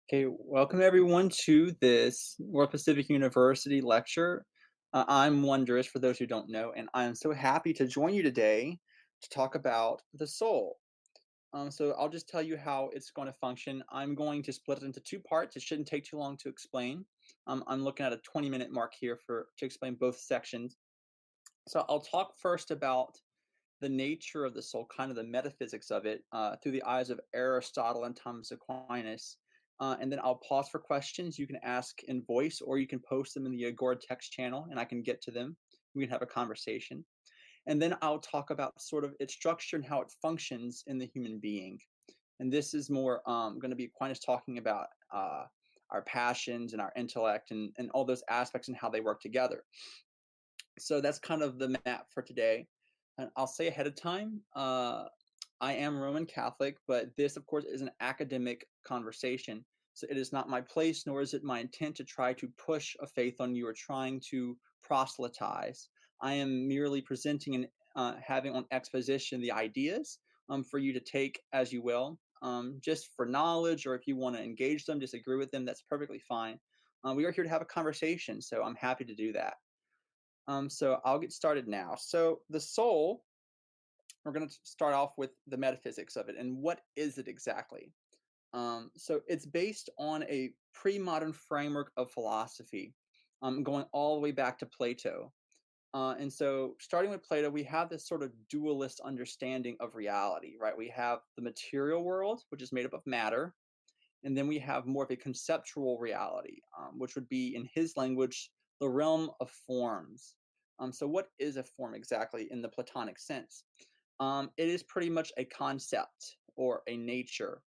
Okay, welcome everyone to this North Pacific University lecture. I'm Wonderess, for those who don't know, and I'm so happy to join you today to talk about the soul. So I'll just tell you how it's going to function. I'm going to split it into two parts. It shouldn't take too long to explain. I'm looking at a 20-minute mark here to explain both sections. So I'll talk first about the nature of the soul, kind of the metaphysics of it, through the eyes of Aristotle and Thomas Aquinas. And then I'll pause for questions. You can ask in voice or you can post them in the Agora text channel and I can get to them. We can have a conversation. And then I'll talk about sort of its structure and how it functions in the human being. And this is more going to be Aquinas talking about our passions and our intellect and all those aspects and how they work together. So that's kind of the map for today. And I'll say ahead of time, I am Roman Catholic, but this, of course, is an academic conversation. So it is not my place, nor is it my intent to try to push a faith on you or trying to proselytize. I am merely presenting and having on exposition the ideas for you to take as you will, just for knowledge, or if you want to engage them, disagree with them, that's perfectly fine. We are here to have a conversation, so I'm happy to do that. So I'll get started now. So the soul, we're going to start off with the metaphysics of it and what is it exactly. So it's based on a pre-modern framework of philosophy, going all the way back to Plato. And so starting with Plato, we have this sort of dualist understanding of reality, right? We have the material world, which is made up of matter, and then we have more of a conceptual reality, which would be, in his language, the realm of forms. So, what is a form exactly in the Platonic sense? It is pretty much a concept or a nature,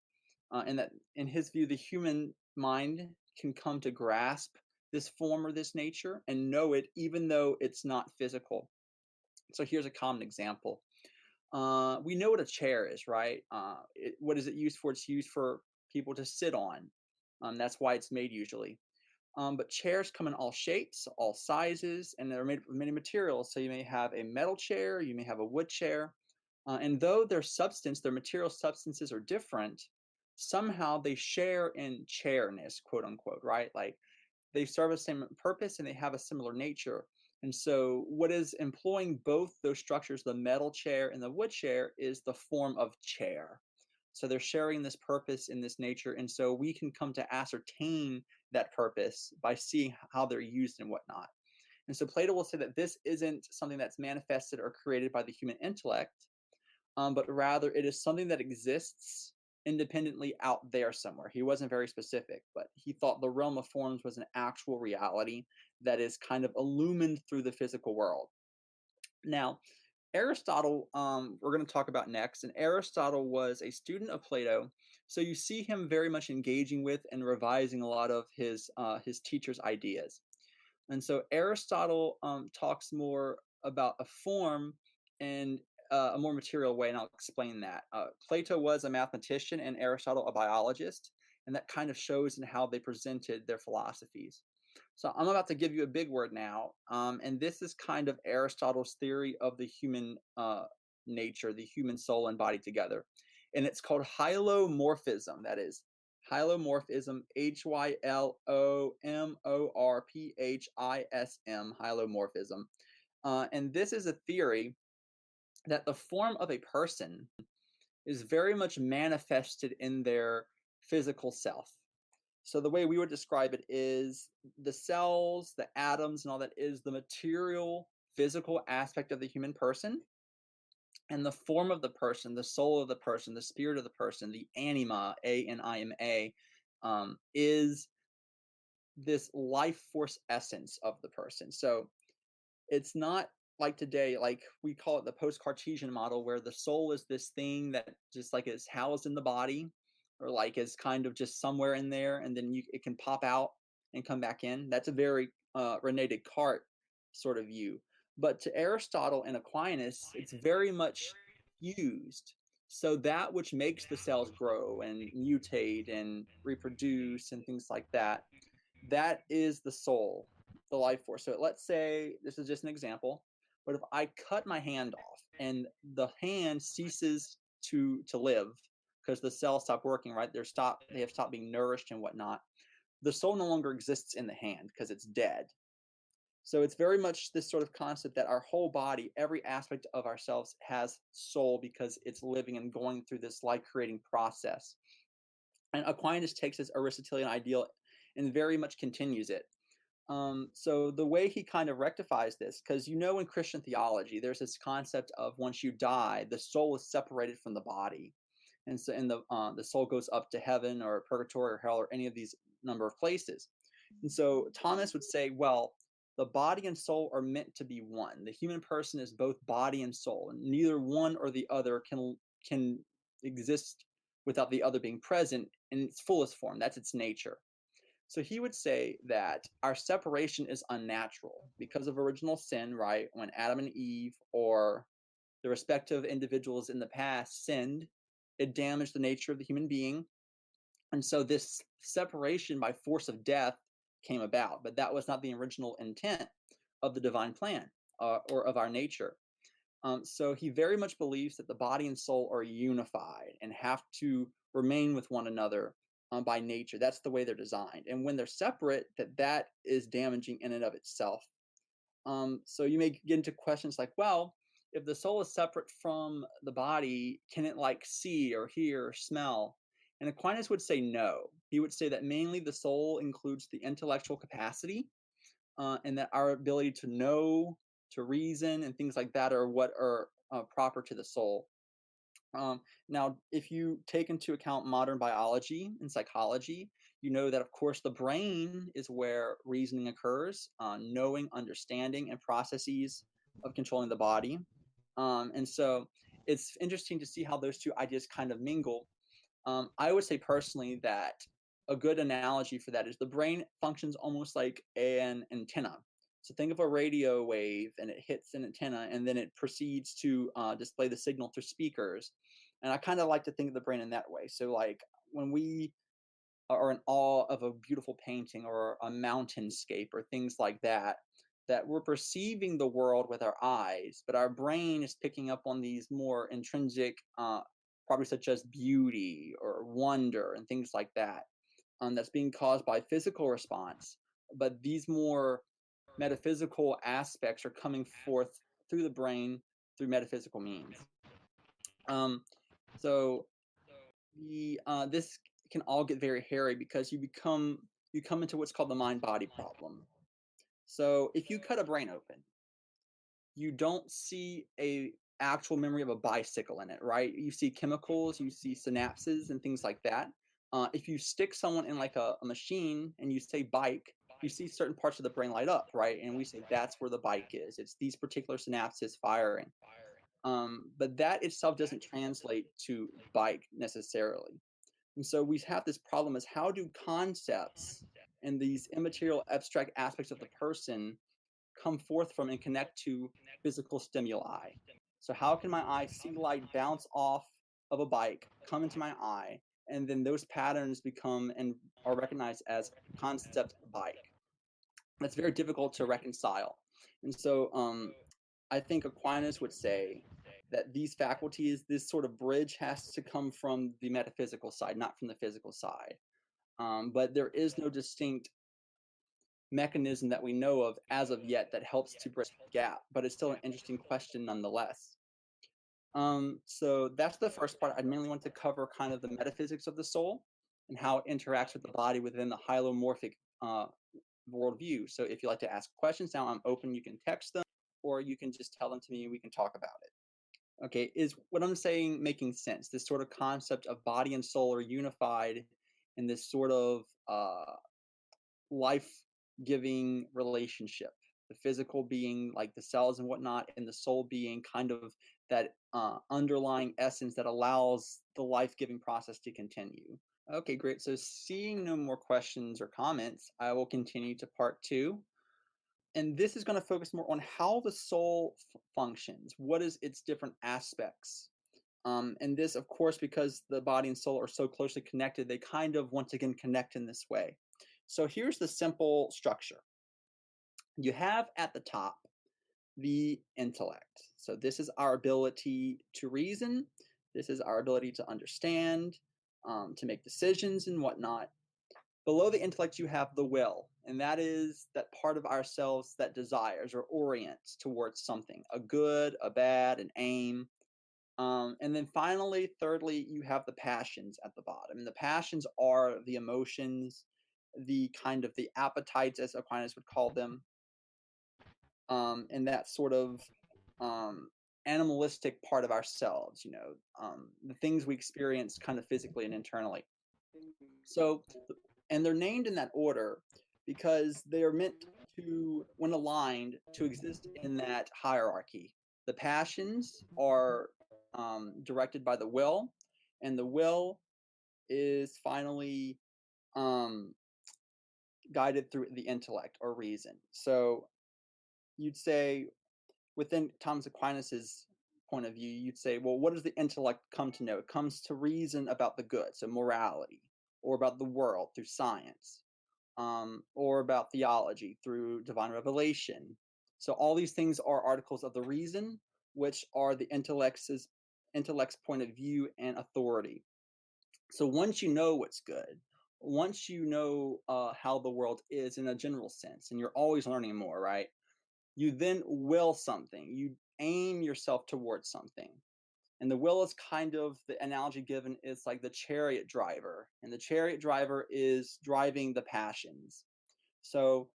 and that, in his view, the human mind can come to grasp this form or this nature and know it, even though it's not physical. So, here's a common example. We know what a chair is, right? What is it used for? It's used for people to sit on. That's why it's made usually. But chairs come in all shapes, all sizes, and they're made of many materials. So you may have a metal chair, you may have a wood chair. And though their material substances are different, somehow they share in chairness, quote unquote, right? Like they serve a same purpose and they have a similar nature. And so, what is employing both those structures, the metal chair and the wood chair, is the form of chair. So, they're sharing this purpose in this nature. And so, we can come to ascertain that purpose by seeing how they're used and whatnot. And so, Plato will say that this isn't something that's manifested or created by the human intellect, but rather it is something that exists independently out there somewhere. He wasn't very specific, but he thought the realm of forms was an actual reality that is kind of illumined through the physical world. Now, Aristotle, we're going to talk about next, and Aristotle was a student of Plato, so you see him very much engaging with and revising a lot of his teacher's ideas. And so Aristotle talks more about a form and a more material way, and I'll explain that. Plato was a mathematician and Aristotle a biologist, and that kind of shows in how they presented their philosophies. So I'm about to give you a big word now, and this is kind of Aristotle's theory of the human nature, the human soul and body together, and it's called hylomorphism. That is hylomorphism, Hylomorphism, hylomorphism. And this is a theory that the form of a person is very much manifested in their physical self. So the way we would describe it is the cells, the atoms, and all that is the material, physical aspect of the human person. And the form of the person, the soul of the person, the spirit of the person, the anima, ANIMA, is this life force essence of the person. So it's not like today, like we call it the post Cartesian model, where the soul is this thing that just like is housed in the body or like is kind of just somewhere in there and then it can pop out and come back in. That's a very Rene Descartes sort of view. But to Aristotle and Aquinas, it's very much fused. So that which makes the cells grow and mutate and reproduce and things like that, that is the soul, the life force. So let's say this is just an example, but if I cut my hand off and the hand ceases to live because the cells stop working, right? They have stopped being nourished and whatnot. The soul no longer exists in the hand because it's dead. So it's very much this sort of concept that our whole body, every aspect of ourselves has soul because it's living and going through this life creating process. And Aquinas takes this Aristotelian ideal and very much continues it. So the way he kind of rectifies this, because in Christian theology, there's this concept of once you die, the soul is separated from the body, and so the soul goes up to heaven or purgatory or hell or any of these number of places. And so Thomas would say, well, the body and soul are meant to be one. The human person is both body and soul, and neither one or the other can exist without the other being present in its fullest form. That's its nature. So he would say that our separation is unnatural because of original sin, right? When Adam and Eve or the respective individuals in the past sinned, it damaged the nature of the human being. And so this separation by force of death came about, but that was not the original intent of the divine plan or of our nature. So he very much believes that the body and soul are unified and have to remain with one another by nature. That's the way they're designed. And when they're separate, that is damaging in and of itself. So you may get into questions like, well, if the soul is separate from the body, can it like see or hear or smell? And Aquinas would say no. He would say that mainly the soul includes the intellectual capacity and that our ability to know, to reason, and things like that are what are proper to the soul. Now, if you take into account modern biology and psychology, you know that, of course, the brain is where reasoning occurs, knowing, understanding, and processes of controlling the body. And so it's interesting to see how those two ideas kind of mingle. I would say personally that a good analogy for that is the brain functions almost like an antenna. So think of a radio wave and it hits an antenna and then it proceeds to display the signal through speakers. And I kind of like to think of the brain in that way. So, like when we are in awe of a beautiful painting or a mountainscape or things like that, that we're perceiving the world with our eyes, but our brain is picking up on these more intrinsic properties such as beauty or wonder and things like that. That's being caused by physical response, but these more metaphysical aspects are coming forth through the brain through metaphysical means. Um, so this can all get very hairy because you come into what's called the mind body problem. So if you cut a brain open, you don't see a actual memory of a bicycle in it, right? You see chemicals, you see synapses and things like that. If you stick someone in like a machine and you say bike, you see certain parts of the brain light up, right? And we say that's where the bike is. It's these particular synapses firing. But that itself doesn't translate to bike necessarily. And so we have this problem is how do concepts and these immaterial abstract aspects of the person come forth from and connect to physical stimuli? So how can my eye see light bounce off of a bike, come into my eye, and then those patterns become and are recognized as concept bike? That's very difficult to reconcile. And so I think Aquinas would say that these faculties, this sort of bridge has to come from the metaphysical side, not from the physical side. But there is no distinct mechanism that we know of as of yet that helps to bridge the gap, but it's still an interesting question nonetheless. So that's the first part. I mainly want to cover kind of the metaphysics of the soul and how it interacts with the body within the hylomorphic worldview. So if you like to ask questions now, I'm open. You can text them or you can just tell them to me and we can talk about it. Okay, is what I'm saying making sense? This sort of concept of body and soul are unified in this sort of life-giving relationship. The physical being like the cells and whatnot, and the soul being kind of that underlying essence that allows the life-giving process to continue. Okay, great. So seeing no more questions or comments, I will continue to part two. And this is going to focus more on how the soul functions. What is its different aspects? And this, of course, because the body and soul are so closely connected, they kind of once again connect in this way. So here's the simple structure. You have at the top the intellect. So this is our ability to reason. This is our ability to understand, to make decisions and whatnot. Below the intellect, you have the will, and that is that part of ourselves that desires or orients towards something, a good, a bad, an aim. And then finally, thirdly, you have the passions at the bottom. And the passions are the emotions, the kind of the appetites, as Aquinas would call them, and that sort of um, animalistic part of ourselves, the things we experience kind of physically and internally. So, and they're named in that order because they are meant to, when aligned, to exist in that hierarchy. The passions are directed by the will, and the will is finally um, guided through the intellect or reason. So you'd say, within Thomas Aquinas's point of view, you'd say, well, what does the intellect come to know? It comes to reason about the good, so morality, or about the world through science, or about theology through divine revelation. So all these things are articles of the reason, which are the intellect's point of view and authority. So once you know what's good, once you know how the world is in a general sense, and you're always learning more, right? You then will something. You aim yourself towards something. And the will is kind of the analogy given is like the chariot driver, and the chariot driver is driving the passions. So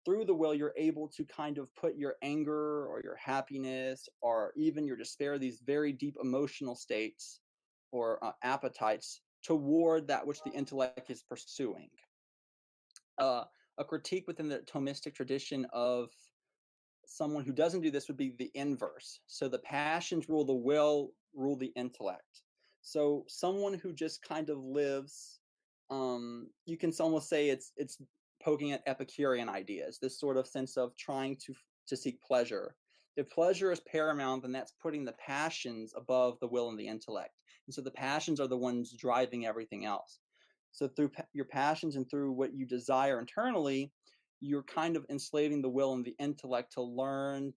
through the will, you're able to kind of put your anger or your happiness or even your despair, these very deep emotional states or appetites, toward that which the intellect is pursuing. Uh, a critique within the Thomistic tradition of someone who doesn't do this would be the inverse. So the passions rule the will, rule the intellect. So someone who just kind of lives, you can almost say it's poking at Epicurean ideas, this sort of sense of trying to seek pleasure. If pleasure is paramount, then that's putting the passions above the will and the intellect. And so the passions are the ones driving everything else. So through your passions and through what you desire internally, you're kind of enslaving the will and the intellect to learn,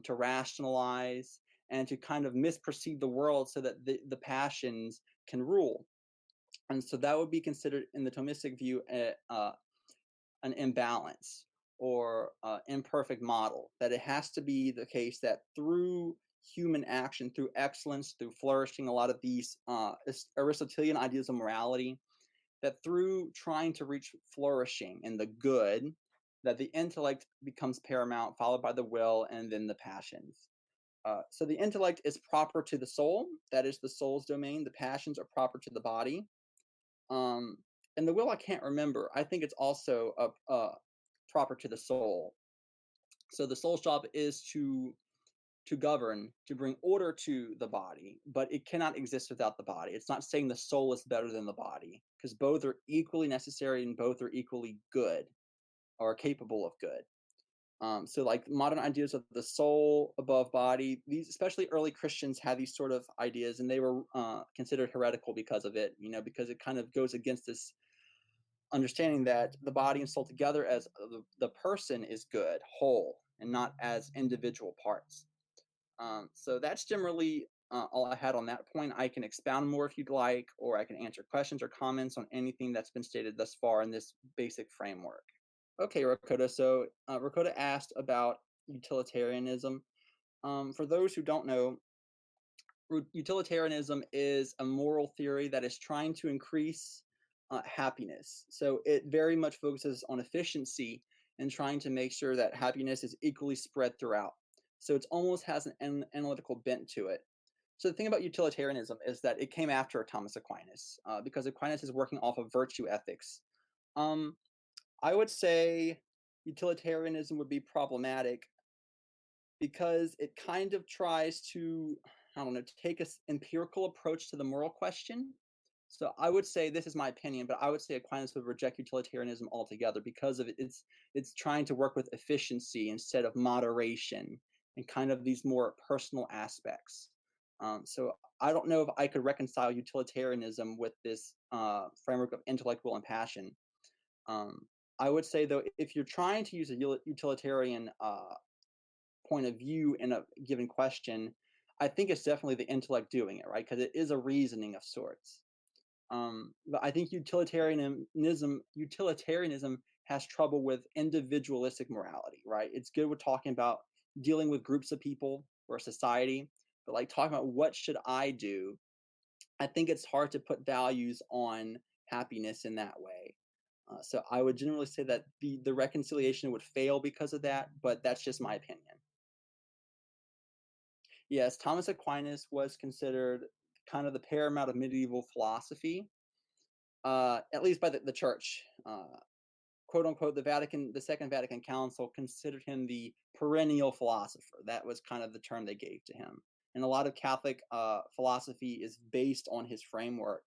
to rationalize, and to kind of misperceive the world so that the passions can rule. And so that would be considered in the Thomistic view an imbalance or imperfect model, that it has to be the case that through human action, through excellence, through flourishing, a lot of these Aristotelian ideas of morality, that through trying to reach flourishing in the good, that the intellect becomes paramount, followed by the will, and then the passions. So the intellect is proper to the soul, that is the soul's domain. The passions are proper to the body. Um, and the will, I can't remember. I think it's also proper to the soul. So the soul's job is to govern, to bring order to the body, but it cannot exist without the body. It's not saying the soul is better than the body, because both are equally necessary and both are equally good or capable of good. So like modern ideas of the soul above body, these especially early Christians had these sort of ideas, and they were considered heretical because of it, because it kind of goes against this understanding that the body and soul together as the person is good, whole, and not as individual parts. So that's generally all I had on that point. I can expound more if you'd like, or I can answer questions or comments on anything that's been stated thus far in this basic framework. Okay, Rakota. So Rakota asked about utilitarianism. For those who don't know, utilitarianism is a moral theory that is trying to increase happiness. So it very much focuses on efficiency and trying to make sure that happiness is equally spread throughout. So it almost has an analytical bent to it. So the thing about utilitarianism is that it came after Thomas Aquinas, because Aquinas is working off of virtue ethics. Um, I would say utilitarianism would be problematic because it kind of tries to, I don't know, to take an empirical approach to the moral question. So I would say, this is my opinion, but I would say Aquinas would reject utilitarianism altogether because of it. It's trying to work with efficiency instead of moderation and kind of these more personal aspects. So I don't know if I could reconcile utilitarianism with this framework of intellect, will, and passion. Um, I would say, though, if you're trying to use a utilitarian point of view in a given question, I think it's definitely the intellect doing it, right? Because it is a reasoning of sorts. But I think utilitarianism has trouble with individualistic morality, right? It's good with talking about dealing with groups of people or society, but like talking about what should I do, I think it's hard to put values on happiness in that way. So I would generally say that the reconciliation would fail because of that, but that's just my opinion. Yes, Thomas Aquinas was considered kind of the paramount of medieval philosophy, at least by the church. Quote unquote, the Second Vatican Council considered him the perennial philosopher. That was kind of the term they gave to him. And a lot of Catholic philosophy is based on his framework.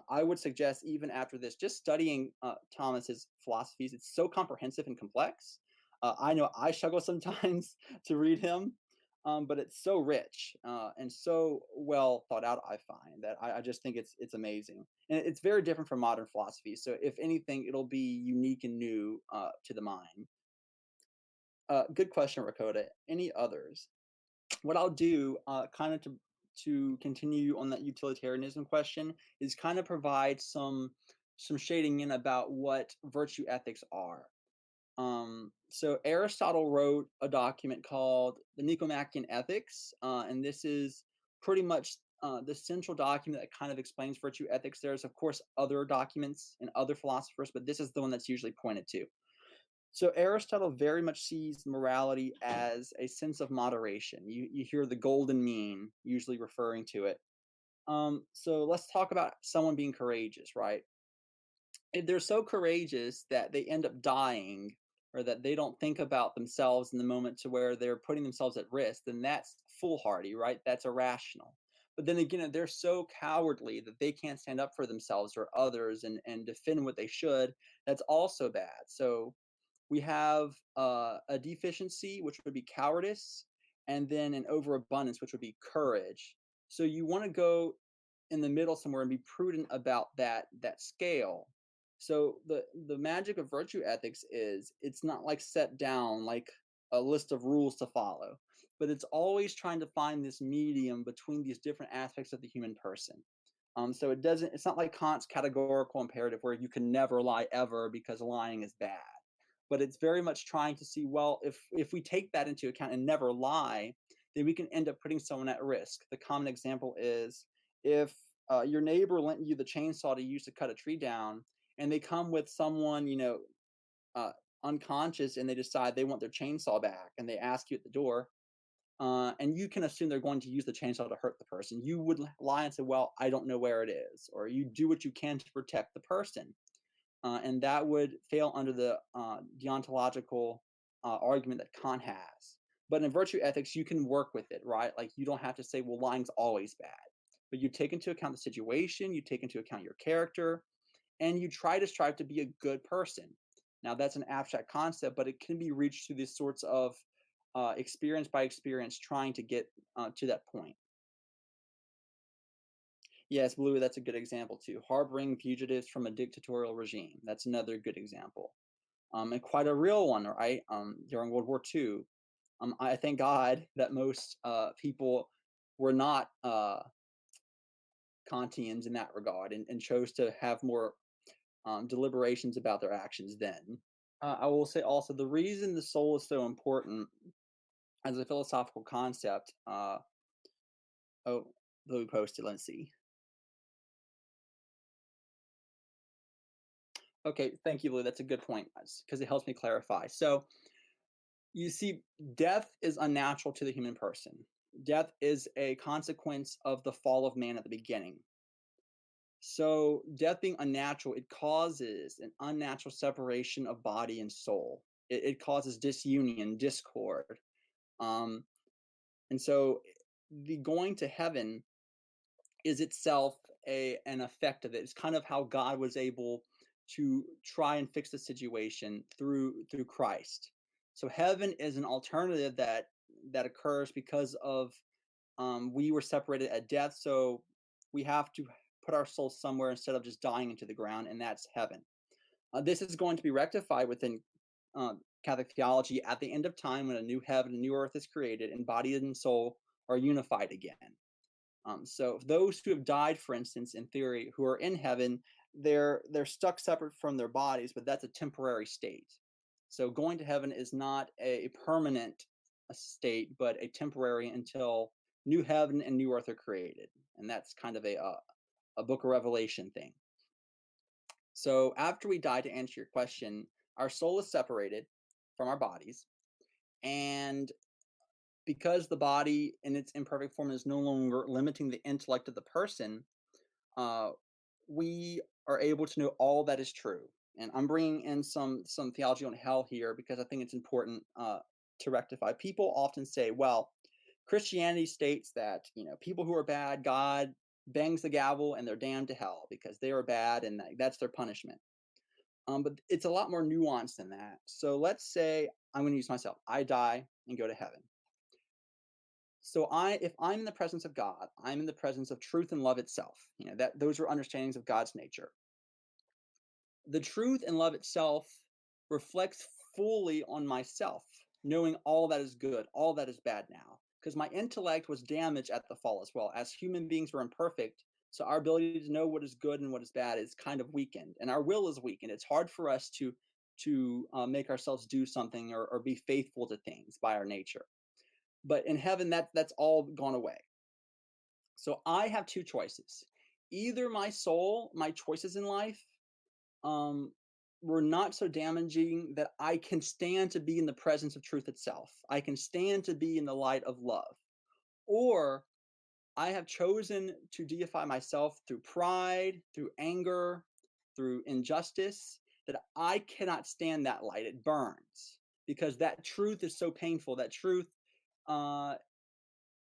I would suggest, even after this, just studying Thomas's philosophies. It's so comprehensive and complex. I know I struggle sometimes to read him, but it's so rich and so well thought out. I find that I just think it's amazing, and it's very different from modern philosophy. So, if anything, it'll be unique and new to the mind. Good question, Rakota. Any others? What I'll do, kind of to continue on that utilitarianism question, is kind of provide some shading in about what virtue ethics are. So Aristotle wrote a document called the Nicomachean Ethics, and this is pretty much the central document that kind of explains virtue ethics. There's, of course, other documents and other philosophers, but this is the one that's usually pointed to. So Aristotle very much sees morality as a sense of moderation. You hear the golden mean usually referring to it. So let's talk about someone being courageous, right? If they're so courageous that they end up dying or that they don't think about themselves in the moment to where they're putting themselves at risk, then that's foolhardy, right? That's irrational. But then again, if they're so cowardly that they can't stand up for themselves or others and defend what they should, that's also bad. So we have a deficiency, which would be cowardice, and then an overabundance, which would be courage. So you want to go in the middle somewhere and be prudent about that scale. So the magic of virtue ethics is it's not like set down like a list of rules to follow, but it's always trying to find this medium between these different aspects of the human person. So it's not like Kant's categorical imperative where you can never lie ever because lying is bad, but it's very much trying to see, well, if we take that into account and never lie, then we can end up putting someone at risk. The common example is if your neighbor lent you the chainsaw to use to cut a tree down, and they come with someone, uh, unconscious, and they decide they want their chainsaw back, and they ask you at the door, and you can assume they're going to use the chainsaw to hurt the person. You would lie and say, "Well, I don't know where it is," or you do what you can to protect the person, and that would fail under the deontological argument that Kant has. But in virtue ethics, you can work with it, right? Like you don't have to say, "Well, lying's always bad," but you take into account the situation, you take into account your character, and you try to strive to be a good person. Now, that's an abstract concept, but it can be reached through these sorts of experience by experience, trying to get to that point. Yes, Blue, that's a good example too. Harboring fugitives from a dictatorial regime. That's another good example. And quite a real one, right? During World War II. I thank God that most people were not Kantians in that regard and chose to have more deliberations about their actions then. I will say also the reason the soul is so important as a philosophical concept. Oh, Blue posted. Let's see. Okay, thank you, Lou. That's a good point because it helps me clarify. So, you see, death is unnatural to the human person. Death is a consequence of the fall of man at the beginning. So, death being unnatural, it causes an unnatural separation of body and soul. It causes disunion, discord. Um, and so, the going to heaven is itself an effect of it. It's kind of how God was able to try and fix the situation through Christ. So heaven is an alternative that occurs because of we were separated at death, so we have to put our souls somewhere instead of just dying into the ground, and that's heaven. This is going to be rectified within Catholic theology at the end of time when a new heaven, a new earth is created, and body and soul are unified again. So those who have died, for instance, in theory, who are in heaven, they're stuck separate from their bodies, but that's a temporary state. So going to heaven is not a permanent state, but a temporary until new heaven and new earth are created, and that's kind of a Book of Revelation thing. So after we die, to answer your question, our soul is separated from our bodies, and because the body in its imperfect form is no longer limiting the intellect of the person, uh, we are able to know all that is true. And I'm bringing in some theology on hell here because I think it's important to rectify. People often say, "Well, Christianity states that people who are bad, God bangs the gavel and they're damned to hell because they are bad and that's their punishment." But it's a lot more nuanced than that. So let's say I'm going to use myself. I die and go to heaven. So if I'm in the presence of God, I'm in the presence of truth and love itself. That those are understandings of God's nature. The truth and love itself reflects fully on myself, knowing all that is good, all that is bad now. Because my intellect was damaged at the fall as well. As human beings, we're imperfect. So our ability to know what is good and what is bad is kind of weakened. And our will is weakened. It's hard for us to make ourselves do something or be faithful to things by our nature. But in heaven, that's all gone away. So I have two choices. Either my soul, my choices in life, um, were not so damaging that I can stand to be in the presence of truth itself. I can stand to be in the light of love. Or I have chosen to deify myself through pride, through anger, through injustice, that I cannot stand that light. It burns because that truth is so painful. That truth uh,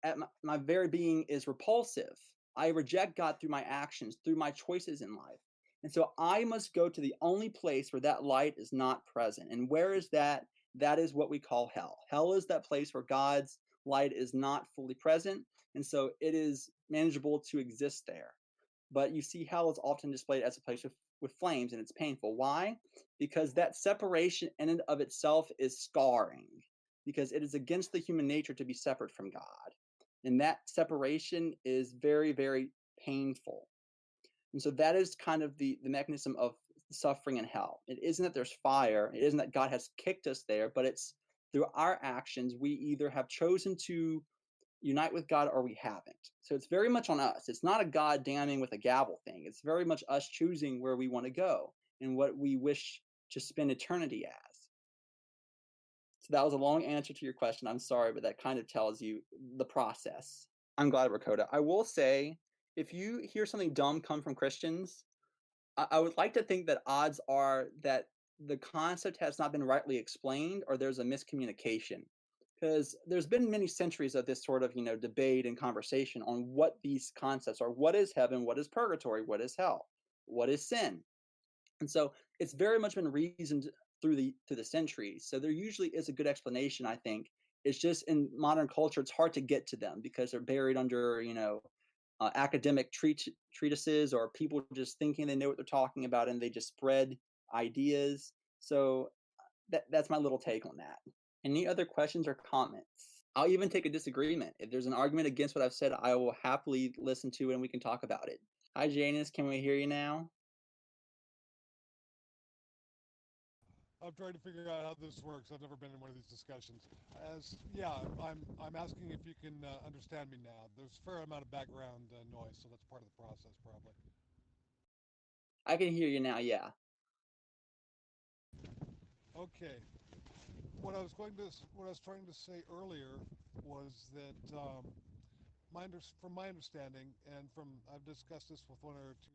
at my very being is repulsive. I reject God through my actions, through my choices in life. And so I must go to the only place where that light is not present. And where is that? That is what we call hell. Hell is that place where God's light is not fully present. And so it is manageable to exist there. But you see, hell is often displayed as a place with flames, and it's painful. Why? Because that separation in and of itself is scarring, because it is against the human nature to be separate from God. And that separation is very, very painful. And so that is kind of the mechanism of suffering in hell. It isn't that there's fire, it isn't that God has kicked us there, but it's through our actions, we either have chosen to unite with God or we haven't. So it's very much on us. It's not a God damning with a gavel thing. It's very much us choosing where we want to go and what we wish to spend eternity as. So that was a long answer to your question. I'm sorry, but that kind of tells you the process. I'm glad, Rakota. I will say, if you hear something dumb come from Christians, I would like to think that odds are that the concept has not been rightly explained or there's a miscommunication. Because there's been many centuries of this sort of, debate and conversation on what these concepts are. What is heaven? What is purgatory? What is hell? What is sin? And so it's very much been reasoned through the centuries. So there usually is a good explanation, I think. It's just in modern culture, it's hard to get to them because they're buried under, academic treatises or people just thinking they know what they're talking about and they just spread ideas. So that's my little take on that. Any other questions or comments? I'll even take a disagreement. If there's an argument against what I've said, I will happily listen to it and we can talk about it. Hi, Janice. Can we hear you now? I'm trying to figure out how this works. I've never been in one of these discussions. I'm asking if you can understand me now. There's a fair amount of background noise, so that's part of the process, probably. I can hear you now. Yeah. Okay. What I was trying to say earlier was that from my understanding, and from I've discussed this with one or two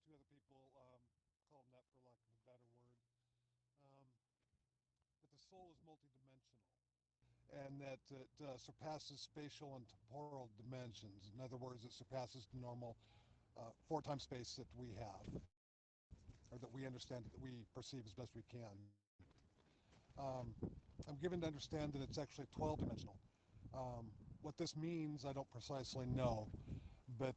other people, call them that for lack of a better word, um, that the soul is multidimensional, and that it surpasses spatial and temporal dimensions. In other words, it surpasses the normal four-time space that we have, or that we understand, that we perceive as best we can. Um, I'm given to understand that it's actually 12-dimensional. What this means, I don't precisely know, but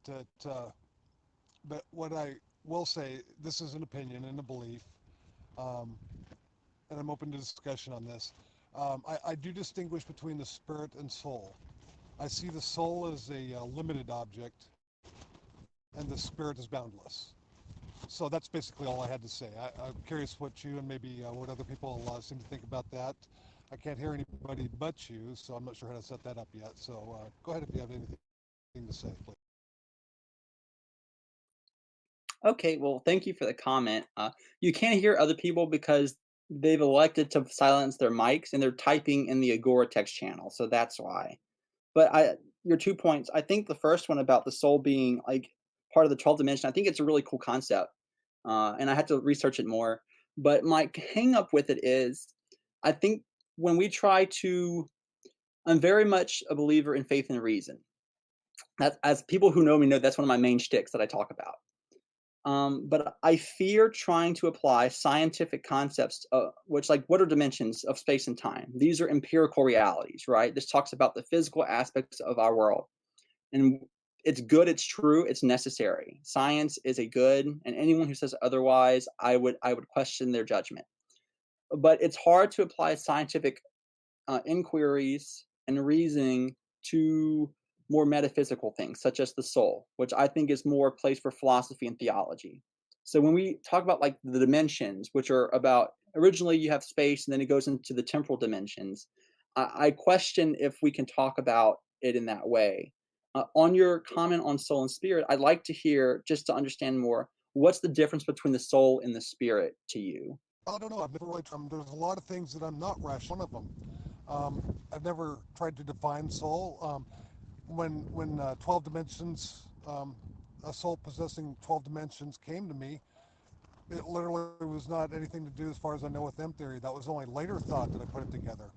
but what I will say, this is an opinion and a belief, um, and I'm open to discussion on this. I do distinguish between the spirit and soul. I see the soul as a limited object, and the spirit is boundless. So that's basically all I had to say. I'm curious what you and maybe what other people seem to think about that. I can't hear anybody but you, so I'm not sure how to set that up yet. So go ahead if you have anything to say, please. Okay, well, thank you for the comment. You can't hear other people because they've elected to silence their mics and they're typing in the Agora text channel, so that's why. But your 2 points, I think the first one about the soul being like part of the 12th dimension, I think it's a really cool concept, and I had to research it more. But my hang up with it is, I think when we try to, I'm very much a believer in faith and reason. As people who know me know, that's one of my main shticks that I talk about. But I fear trying to apply scientific concepts, which, like, what are dimensions of space and time? These are empirical realities, right? This talks about the physical aspects of our world. And it's good, it's true, it's necessary. Science is a good, and anyone who says otherwise, I would question their judgment. But it's hard to apply scientific inquiries and reasoning to more metaphysical things, such as the soul, which I think is more a place for philosophy and theology. So when we talk about like the dimensions, which are about originally you have space and then it goes into the temporal dimensions, I question if we can talk about it in that way. On your comment on soul and spirit, I'd like to hear just to understand more. What's the difference between the soul and the spirit to you? I don't know. I've never really. There's a lot of things that I'm not rational. One of them. I've never tried to define soul. When 12 dimensions, a soul possessing 12 dimensions came to me, it literally was not anything to do, as far as I know, with M theory. That was only later thought that I put it together.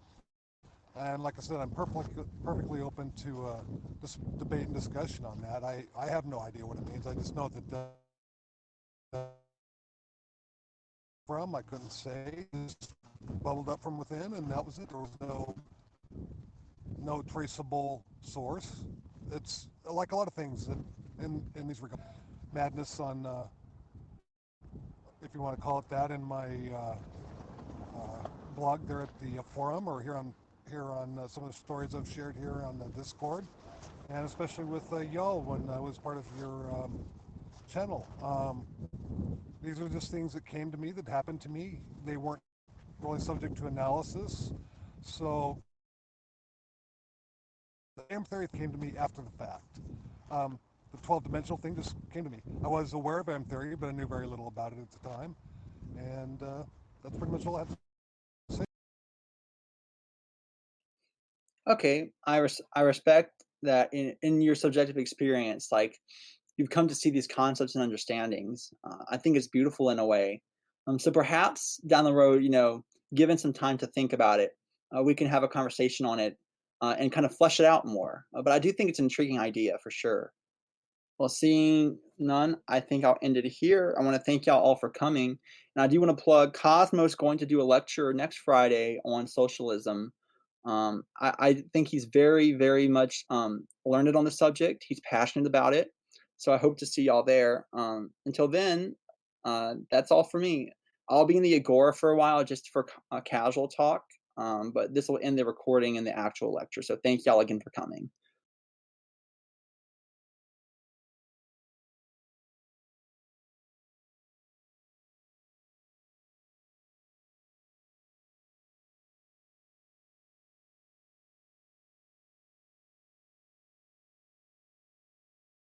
And like I said, I'm perfectly open to this debate and discussion on that. I have no idea what it means. I just know that from I couldn't say, it just bubbled up from within, and that was it. There was no traceable source. It's like a lot of things in these regards. Madness on, if you want to call it that, in my blog there at the forum, or here on some of the stories I've shared here on the Discord, and especially with y'all when I was part of your channel. These are just things that came to me, that happened to me. They weren't really subject to analysis. So the M theory came to me after the fact. The 12 dimensional thing just came to me. I was aware of M theory, but I knew very little about it at the time. And that's pretty much all I have to say. Okay, I respect that in your subjective experience, like you've come to see these concepts and understandings. I think it's beautiful in a way. So perhaps down the road, given some time to think about it, we can have a conversation on it and kind of flesh it out more. But I do think it's an intriguing idea for sure. Well, seeing none, I think I'll end it here. I want to thank y'all all for coming. And I do want to plug Cosmo's going to do a lecture next Friday on socialism. I think he's very, very much learned on the subject. He's passionate about it. So I hope to see y'all there. Until then, that's all for me. I'll be in the Agora for a while just for casual talk. But this will end the recording and the actual lecture. So thank y'all again for coming.